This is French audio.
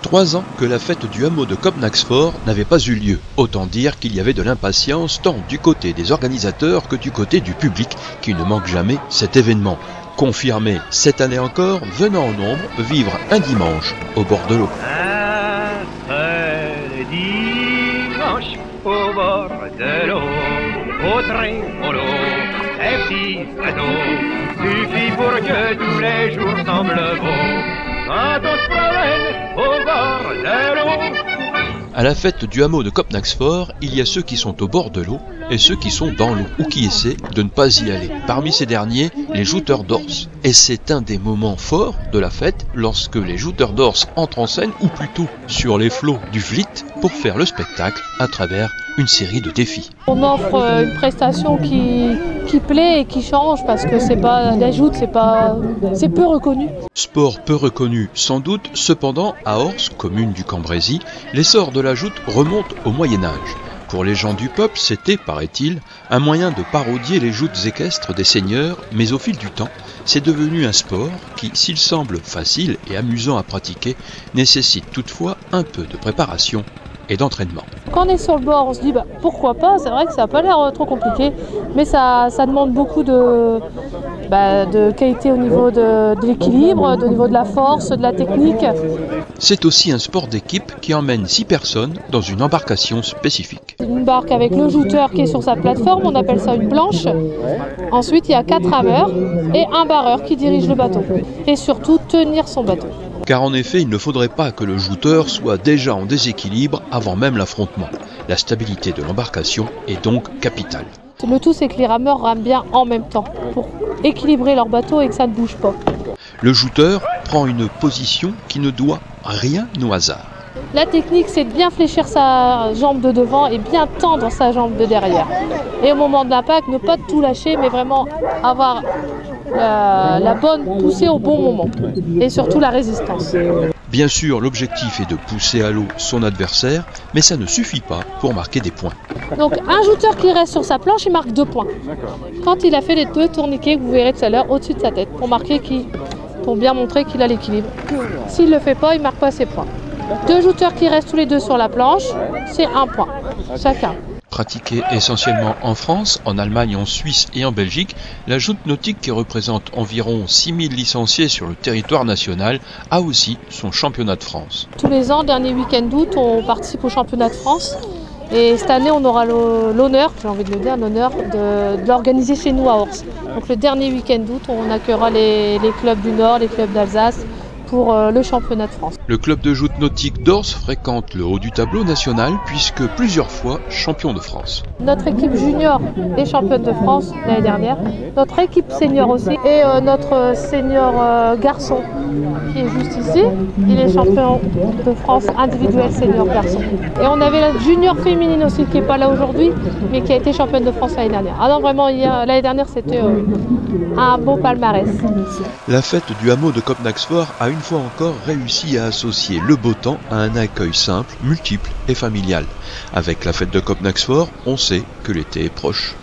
3 ans que la fête du hameau de Copnaxfort n'avait pas eu lieu. Autant dire qu'il y avait de l'impatience tant du côté des organisateurs que du côté du public qui ne manque jamais cet événement. Confirmé cette année encore, venant en nombre vivre un dimanche au bord de l'eau. Un seul dimanche au bord de l'eau, au trémolo, les petits bateaux, suffit pour que tous les jours semblent beaux. Quand on se promène au bord de l'eau. À la fête du hameau de Copnaxfort, il y a ceux qui sont au bord de l'eau et ceux qui sont dans l'eau ou qui essaient de ne pas y aller. Parmi ces derniers, les jouteurs d'orse. Et c'est un des moments forts de la fête lorsque les jouteurs d'orse entrent en scène ou plutôt sur les flots du Vlit pour faire le spectacle à travers une série de défis. On offre une prestation qui plaît et qui change parce que c'est pas la joute, c'est peu reconnu. Sport peu reconnu sans doute, cependant à Ors, commune du Cambrésis, l'essor de la joute remonte au Moyen-Âge. Pour les gens du peuple, c'était, paraît-il, un moyen de parodier les joutes équestres des seigneurs, mais au fil du temps, c'est devenu un sport qui, s'il semble facile et amusant à pratiquer, nécessite toutefois un peu de préparation et d'entraînement. Quand on est sur le bord, on se dit pourquoi pas, c'est vrai que ça n'a pas l'air trop compliqué, mais ça demande beaucoup de qualité au niveau de l'équilibre, au niveau de la force, de la technique. C'est aussi un sport d'équipe qui emmène 6 personnes dans une embarcation spécifique. Une barque avec le jouteur qui est sur sa plateforme, on appelle ça une planche. Ensuite, il y a 4 rameurs et un barreur qui dirige le bateau. Et surtout, tenir son bateau. Car en effet, il ne faudrait pas que le jouteur soit déjà en déséquilibre avant même l'affrontement. La stabilité de l'embarcation est donc capitale. Le tout, c'est que les rameurs rament bien en même temps pour équilibrer leur bateau et que ça ne bouge pas. Le jouteur prend une position qui ne doit rien au hasard. La technique, c'est de bien fléchir sa jambe de devant et bien tendre sa jambe de derrière. Et au moment de l'impact, ne pas tout lâcher, mais vraiment avoir la bonne poussée au bon moment. Et surtout la résistance. Bien sûr, l'objectif est de pousser à l'eau son adversaire, mais ça ne suffit pas pour marquer des points. Donc un joueur qui reste sur sa planche, il marque 2 points. Quand il a fait les 2 tourniquets que vous verrez tout à l'heure au-dessus de sa tête, pour bien montrer qu'il a l'équilibre. S'il ne le fait pas, il ne marque pas ses points. 2 jouteurs qui restent tous les 2 sur la planche, c'est 1 point chacun. Pratiquée essentiellement en France, en Allemagne, en Suisse et en Belgique, la joute nautique qui représente environ 6000 licenciés sur le territoire national a aussi son championnat de France. Tous les ans, dernier week-end d'août, on participe au championnat de France. Et cette année, on aura l'honneur, j'ai envie de le dire, de l'organiser chez nous à Ors. Donc le dernier week-end d'août, on accueillera les clubs du Nord, les clubs d'Alsace, pour le championnat de France. Le club de joute nautique d'Ors fréquente le haut du tableau national puisque plusieurs fois champion de France. Notre équipe junior est championne de France l'année dernière, notre équipe senior aussi et notre senior garçon qui est juste ici, il est champion de France individuel senior garçon. Et on avait la junior féminine aussi qui n'est pas là aujourd'hui mais qui a été championne de France l'année dernière. Ah non vraiment l'année dernière c'était un beau palmarès. La fête du hameau de Copnaxfort a une fois encore réussi à associer le beau temps à un accueil simple, multiple et familial. Avec la fête de Copnaxfort, on sait que l'été est proche.